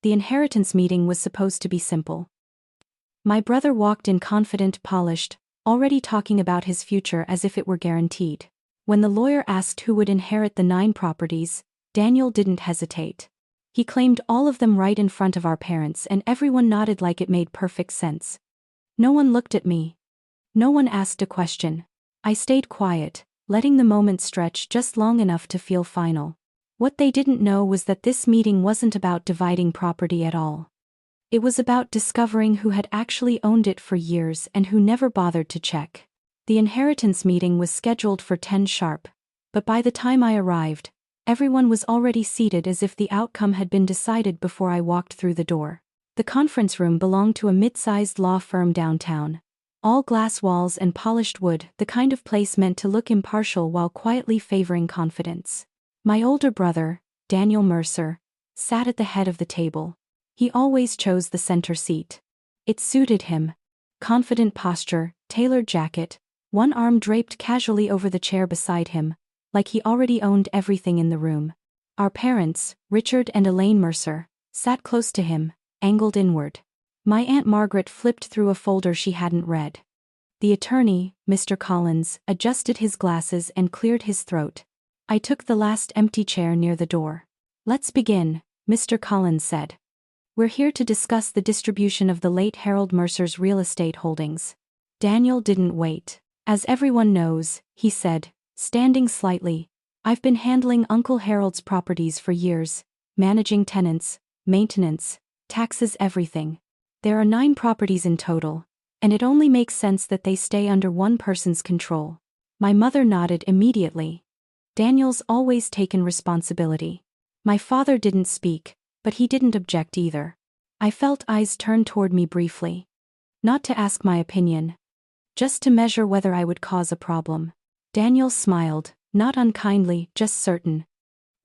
the inheritance meeting was supposed to be simple. My brother walked in confident, polished, already talking about his future as if it were guaranteed. When the lawyer asked who would inherit the 9 properties, Daniel didn't hesitate. He claimed all of them right in front of our parents, and everyone nodded like it made perfect sense. No one looked at me. No one asked a question. I stayed quiet, letting the moment stretch just long enough to feel final. What they didn't know was that this meeting wasn't about dividing property at all. It was about discovering who had actually owned it for years and who never bothered to check. The inheritance meeting was scheduled for 10 sharp, but by the time I arrived, everyone was already seated as if the outcome had been decided before I walked through the door. The conference room belonged to a mid-sized law firm downtown. All glass walls and polished wood, the kind of place meant to look impartial while quietly favoring confidence. My older brother, Daniel Mercer, sat at the head of the table. He always chose the center seat. It suited him. Confident posture, tailored jacket, one arm draped casually over the chair beside him, like he already owned everything in the room. Our parents, Richard and Elaine Mercer, sat close to him, angled inward. My Aunt Margaret flipped through a folder she hadn't read. The attorney, Mr. Collins, adjusted his glasses and cleared his throat. I took the last empty chair near the door. "Let's begin," Mr. Collins said. "We're here to discuss the distribution of the late Harold Mercer's real estate holdings." Daniel didn't wait. "As everyone knows," he said, standing slightly, "I've been handling Uncle Harold's properties for years, managing tenants, maintenance, taxes, everything. There are 9 properties in total, and it only makes sense that they stay under one person's control." My mother nodded immediately. Daniel's always taken responsibility. My father didn't speak, but he didn't object either. I felt eyes turn toward me briefly. Not to ask my opinion. Just to measure whether I would cause a problem. Daniel smiled, not unkindly, just certain.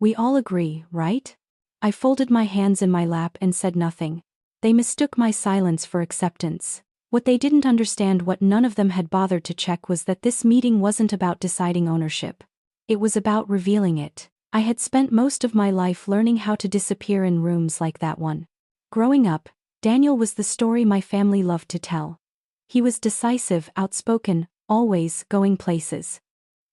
"We all agree, right?" I folded my hands in my lap and said nothing. They mistook my silence for acceptance. What they didn't understand, what none of them had bothered to check, was that this meeting wasn't about deciding ownership. It was about revealing it. I had spent most of my life learning how to disappear in rooms like that one. Growing up, Daniel was the story my family loved to tell. He was decisive, outspoken, always going places.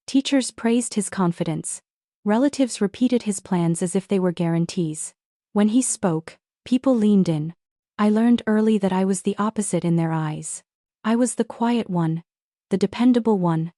Teachers praised his confidence. Relatives repeated his plans as if they were guarantees. When he spoke, people leaned in. I learned early that I was the opposite in their eyes. I was the quiet one, the dependable one.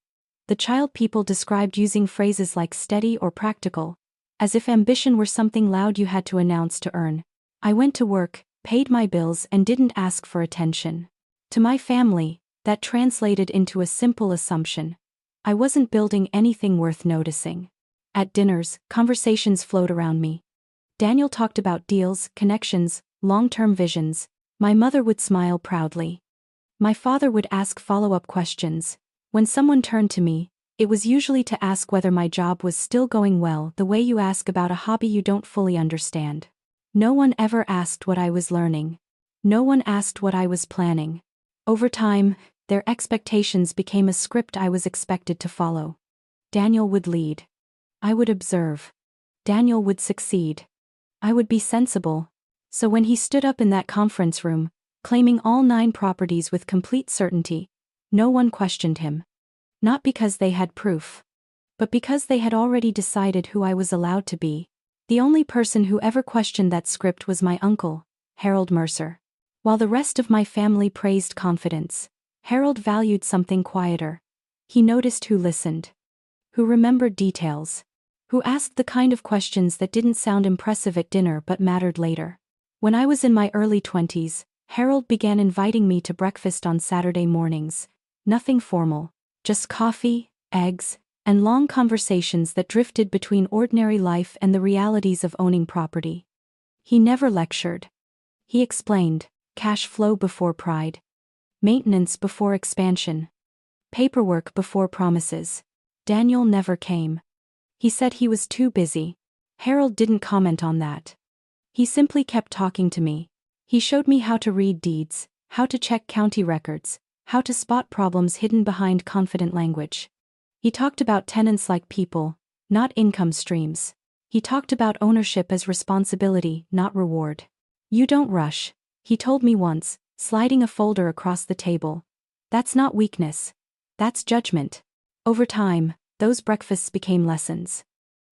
The child people described using phrases like steady or practical, as if ambition were something loud you had to announce to earn. I went to work, paid my bills, and didn't ask for attention. To my family, that translated into a simple assumption. I wasn't building anything worth noticing. At dinners, conversations flowed around me. Daniel talked about deals, connections, long-term visions. My mother would smile proudly. My father would ask follow-up questions. When someone turned to me, it was usually to ask whether my job was still going well, the way you ask about a hobby you don't fully understand. No one ever asked what I was learning. No one asked what I was planning. Over time, their expectations became a script I was expected to follow. Daniel would lead. I would observe. Daniel would succeed. I would be sensible. So when he stood up in that conference room, claiming all 9 properties with complete certainty, no one questioned him. Not because they had proof, but because they had already decided who I was allowed to be. The only person who ever questioned that script was my uncle, Harold Mercer. While the rest of my family praised confidence, Harold valued something quieter. He noticed who listened, who remembered details, who asked the kind of questions that didn't sound impressive at dinner but mattered later. When I was in my early 20s, Harold began inviting me to breakfast on Saturday mornings. Nothing formal, just coffee, eggs, and long conversations that drifted between ordinary life and the realities of owning property. He never lectured. He explained, cash flow before pride, maintenance before expansion, paperwork before promises. Daniel never came. He said he was too busy. Harold didn't comment on that. He simply kept talking to me. He showed me how to read deeds, how to check county records, how to spot problems hidden behind confident language. He talked about tenants like people, not income streams. He talked about ownership as responsibility, not reward. You don't rush, he told me once, sliding a folder across the table. That's not weakness. That's judgment. Over time, those breakfasts became lessons.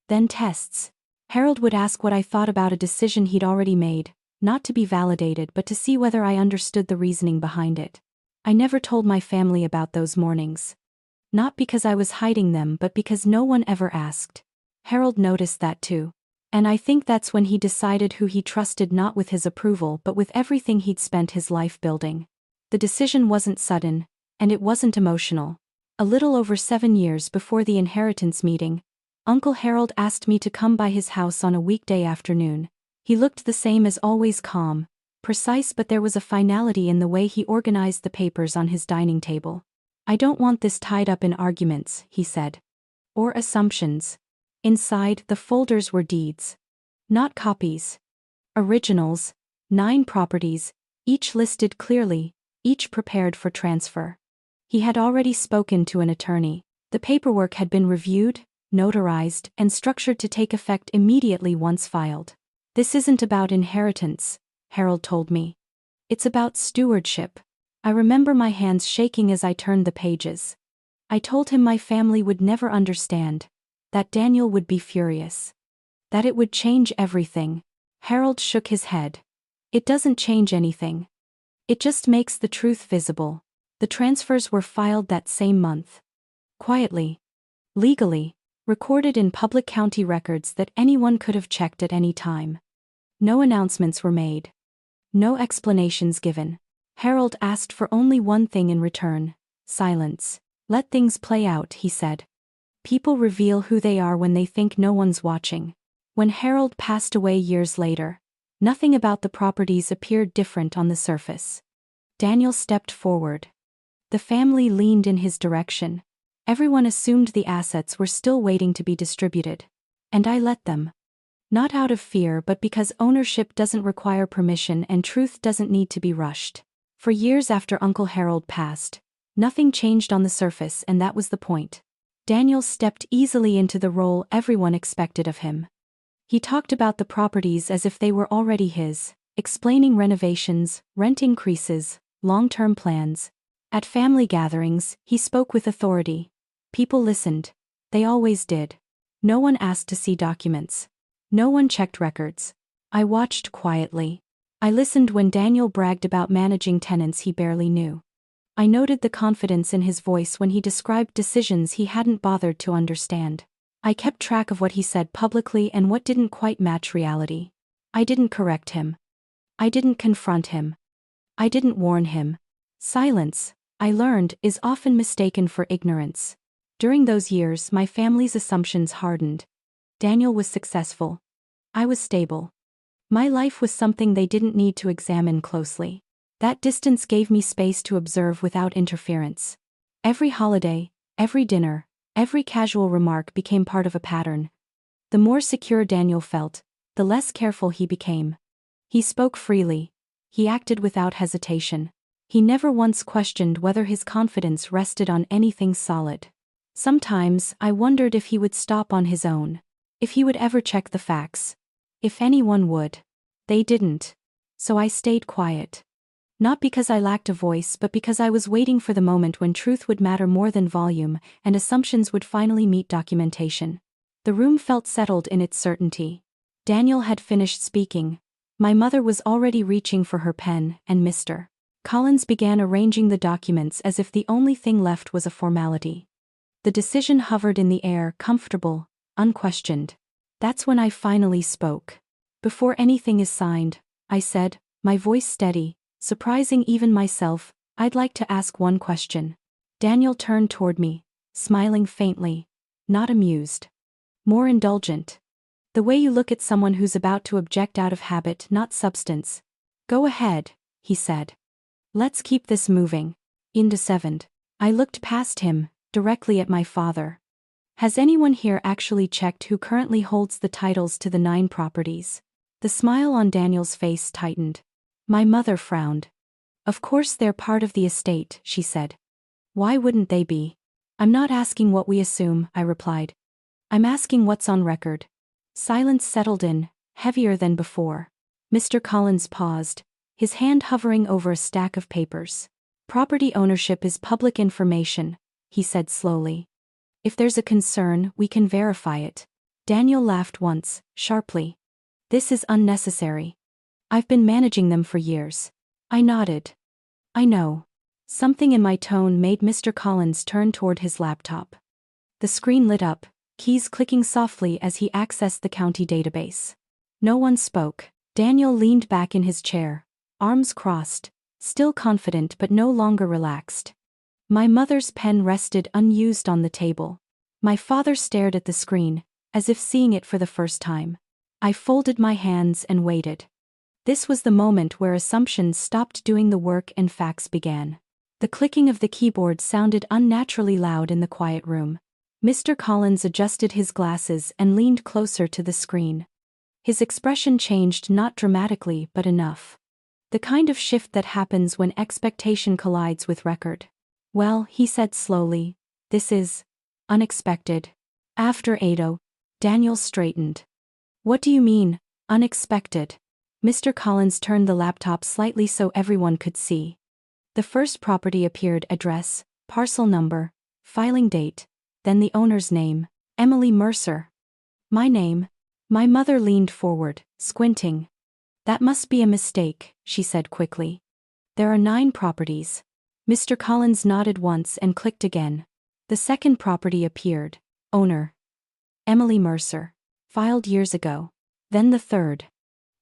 Then tests. Harold would ask what I thought about a decision he'd already made, not to be validated but to see whether I understood the reasoning behind it. I never told my family about those mornings. Not because I was hiding them but because no one ever asked. Harold noticed that too. And I think that's when he decided who he trusted, not with his approval but with everything he'd spent his life building. The decision wasn't sudden, and it wasn't emotional. A little over 7 years before the inheritance meeting, Uncle Harold asked me to come by his house on a weekday afternoon. He looked the same as always, calm, precise, but there was a finality in the way he organized the papers on his dining table. I don't want this tied up in arguments, he said. Or assumptions. Inside the folders were deeds. Not copies. Originals. 9 properties, each listed clearly, each prepared for transfer. He had already spoken to an attorney. The paperwork had been reviewed, notarized, and structured to take effect immediately once filed. This isn't about inheritance, Harold told me. It's about stewardship. I remember my hands shaking as I turned the pages. I told him my family would never understand, that Daniel would be furious, that it would change everything. Harold shook his head. It doesn't change anything. It just makes the truth visible. The transfers were filed that same month. Quietly. Legally. Recorded in public county records that anyone could have checked at any time. No announcements were made. No explanations given. Harold asked for only one thing in return: silence. Let things play out, he said. People reveal who they are when they think no one's watching. When Harold passed away years later, nothing about the properties appeared different on the surface. Daniel stepped forward. The family leaned in his direction. Everyone assumed the assets were still waiting to be distributed. And I let them. Not out of fear but because ownership doesn't require permission and truth doesn't need to be rushed. For years after Uncle Harold passed, nothing changed on the surface, and that was the point. Daniel stepped easily into the role everyone expected of him. He talked about the properties as if they were already his, explaining renovations, rent increases, long-term plans. At family gatherings, he spoke with authority. People listened. They always did. No one asked to see documents. No one checked records. I watched quietly. I listened when Daniel bragged about managing tenants he barely knew. I noted the confidence in his voice when he described decisions he hadn't bothered to understand. I kept track of what he said publicly and what didn't quite match reality. I didn't correct him. I didn't confront him. I didn't warn him. Silence, I learned, is often mistaken for ignorance. During those years, my family's assumptions hardened. Daniel was successful. I was stable. My life was something they didn't need to examine closely. That distance gave me space to observe without interference. Every holiday, every dinner, every casual remark became part of a pattern. The more secure Daniel felt, the less careful he became. He spoke freely. He acted without hesitation. He never once questioned whether his confidence rested on anything solid. Sometimes I wondered if he would stop on his own. If he would ever check the facts. If anyone would. They didn't. So I stayed quiet. Not because I lacked a voice but because I was waiting for the moment when truth would matter more than volume and assumptions would finally meet documentation. The room felt settled in its certainty. Daniel had finished speaking. My mother was already reaching for her pen, and Mr. Collins began arranging the documents as if the only thing left was a formality. The decision hovered in the air, comfortable, unquestioned. That's when I finally spoke. Before anything is signed, I said, my voice steady, surprising even myself, I'd like to ask one question. Daniel turned toward me, smiling faintly. Not amused. More indulgent. The way you look at someone who's about to object out of habit, not substance. Go ahead, he said. Let's keep this moving. Indecisive. I looked past him, directly at my father. Has anyone here actually checked who currently holds the titles to the 9 properties? The smile on Daniel's face tightened. My mother frowned. Of course they're part of the estate, she said. Why wouldn't they be? I'm not asking what we assume, I replied. I'm asking what's on record. Silence settled in, heavier than before. Mr. Collins paused, his hand hovering over a stack of papers. Property ownership is public information, he said slowly. If there's a concern, we can verify it. Daniel laughed once, sharply. This is unnecessary. I've been managing them for years. I nodded. I know. Something in my tone made Mr. Collins turn toward his laptop. The screen lit up, keys clicking softly as he accessed the county database. No one spoke. Daniel leaned back in his chair, arms crossed, still confident but no longer relaxed. My mother's pen rested unused on the table. My father stared at the screen, as if seeing it for the first time. I folded my hands and waited. This was the moment where assumptions stopped doing the work and facts began. The clicking of the keyboard sounded unnaturally loud in the quiet room. Mr. Collins adjusted his glasses and leaned closer to the screen. His expression changed not dramatically but enough. The kind of shift that happens when expectation collides with record. Well, he said slowly, this is unexpected. After Ado, Daniel straightened. What do you mean, unexpected? Mr. Collins turned the laptop slightly so everyone could see. The first property appeared: address, parcel number, filing date, then the owner's name, Emily Mercer. My name. My mother leaned forward, squinting. That must be a mistake, she said quickly. There are 9 properties. Mr. Collins nodded once and clicked again. The second property appeared: owner, Emily Mercer. Filed years ago. Then the third.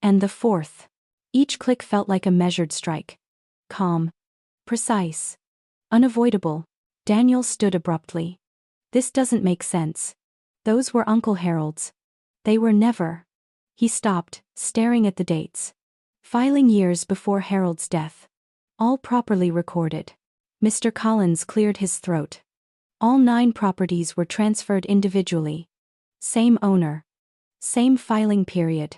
And the fourth. Each click felt like a measured strike. Calm. Precise. Unavoidable. Daniel stood abruptly. This doesn't make sense. Those were Uncle Harold's. They were never. He stopped, staring at the dates. Filing years before Harold's death. All properly recorded. Mr. Collins cleared his throat. All 9 properties were transferred individually. Same owner. Same filing period.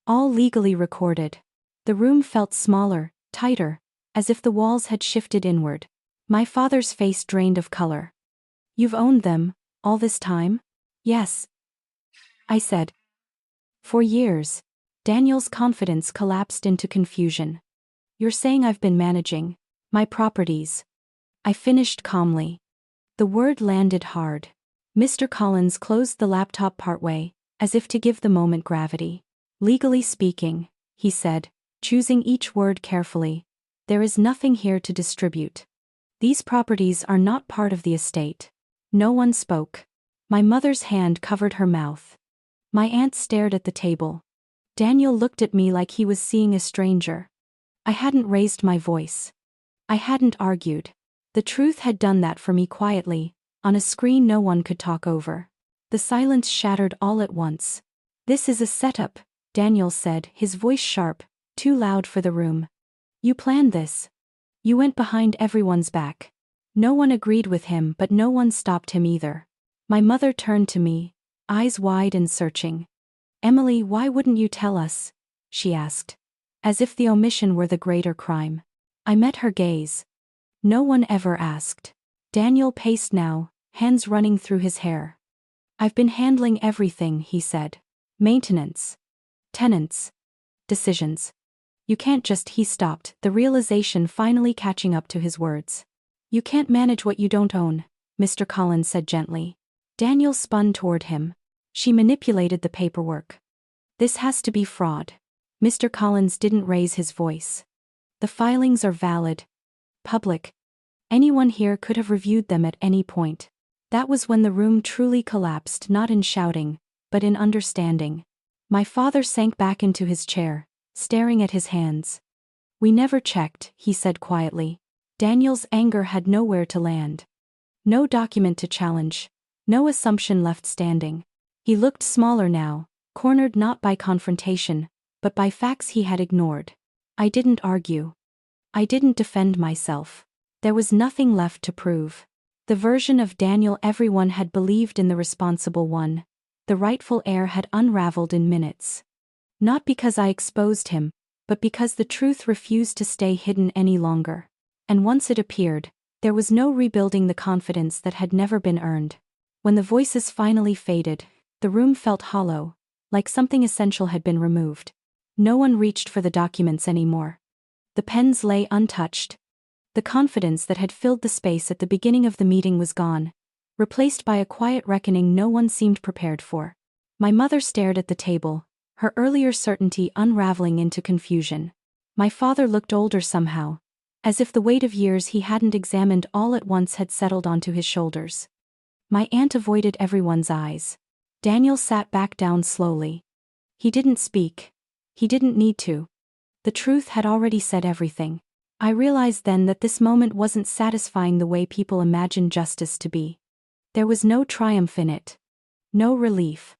All legally recorded. The room felt smaller, tighter, as if the walls had shifted inward. My father's face drained of color. You've owned them, all this time? Yes, I said. For years. Daniel's confidence collapsed into confusion. You're saying I've been managing my properties? I finished calmly. The word landed hard. Mr. Collins closed the laptop partway, as if to give the moment gravity. Legally speaking, he said, choosing each word carefully, there is nothing here to distribute. These properties are not part of the estate. No one spoke. My mother's hand covered her mouth. My aunt stared at the table. Daniel looked at me like he was seeing a stranger. I hadn't raised my voice. I hadn't argued. The truth had done that for me quietly, on a screen no one could talk over. The silence shattered all at once. This is a setup, Daniel said, his voice sharp, too loud for the room. You planned this. You went behind everyone's back. No one agreed with him, but no one stopped him either. My mother turned to me, eyes wide and searching. Emily, why wouldn't you tell us? She asked. As if the omission were the greater crime. I met her gaze. No one ever asked. Daniel paced now, hands running through his hair. I've been handling everything, he said. Maintenance. Tenants. Decisions. You can't just. He stopped, the realization finally catching up to his words. You can't manage what you don't own, Mr. Collins said gently. Daniel spun toward him. She manipulated the paperwork. This has to be fraud. Mr. Collins didn't raise his voice. The filings are valid. Public. Anyone here could have reviewed them at any point. That was when the room truly collapsed, not in shouting, but in understanding. My father sank back into his chair, staring at his hands. We never checked, he said quietly. Daniel's anger had nowhere to land. No document to challenge. No assumption left standing. He looked smaller now, cornered not by confrontation, but by facts he had ignored. I didn't argue. I didn't defend myself. There was nothing left to prove. The version of Daniel everyone had believed in, the responsible one, the rightful heir, had unraveled in minutes. Not because I exposed him, but because the truth refused to stay hidden any longer. And once it appeared, there was no rebuilding the confidence that had never been earned. When the voices finally faded, the room felt hollow, like something essential had been removed. No one reached for the documents anymore. The pens lay untouched. The confidence that had filled the space at the beginning of the meeting was gone, replaced by a quiet reckoning no one seemed prepared for. My mother stared at the table, her earlier certainty unraveling into confusion. My father looked older somehow, as if the weight of years he hadn't examined all at once had settled onto his shoulders. My aunt avoided everyone's eyes. Daniel sat back down slowly. He didn't speak. He didn't need to. The truth had already said everything. I realized then that this moment wasn't satisfying the way people imagine justice to be. There was no triumph in it. No relief.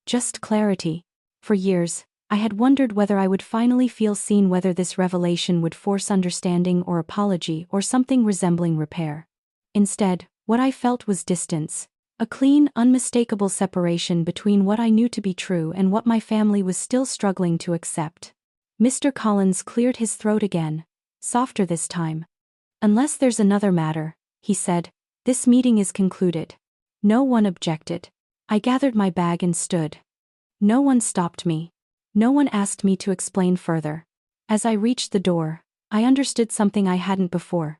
Just clarity. For years, I had wondered whether I would finally feel seen, whether this revelation would force understanding or apology or something resembling repair. Instead, what I felt was distance, a clean, unmistakable separation between what I knew to be true and what my family was still struggling to accept. Mr. Collins cleared his throat again, softer this time. "Unless there's another matter," he said, "this meeting is concluded." No one objected. I gathered my bag and stood. No one stopped me. No one asked me to explain further. As I reached the door, I understood something I hadn't before.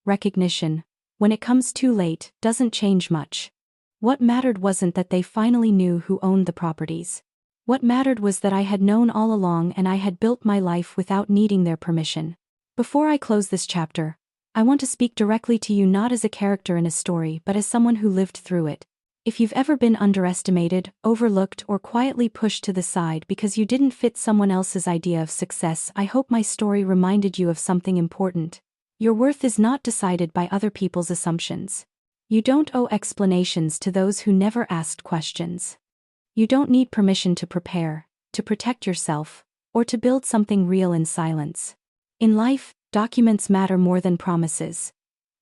Recognition, when it comes too late, doesn't change much. What mattered wasn't that they finally knew who owned the properties. What mattered was that I had known all along, and I had built my life without needing their permission. Before I close this chapter, I want to speak directly to you, not as a character in a story but as someone who lived through it. If you've ever been underestimated, overlooked, or quietly pushed to the side because you didn't fit someone else's idea of success, I hope my story reminded you of something important. Your worth is not decided by other people's assumptions. You don't owe explanations to those who never asked questions. You don't need permission to prepare, to protect yourself, or to build something real in silence. In life, documents matter more than promises.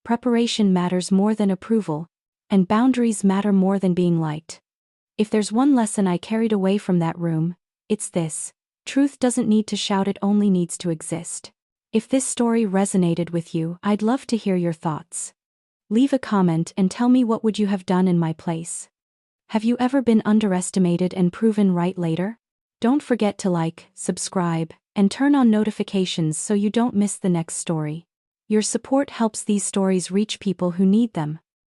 Preparation matters more than approval, and boundaries matter more than being liked. If there's one lesson I carried away from that room, it's this: truth doesn't need to shout, it only needs to exist. If this story resonated with you, I'd love to hear your thoughts. Leave a comment and tell me, what would you have done in my place? Have you ever been underestimated and proven right later? Don't forget to like, subscribe, and turn on notifications so you don't miss the next story. Your support helps these stories reach people who need them.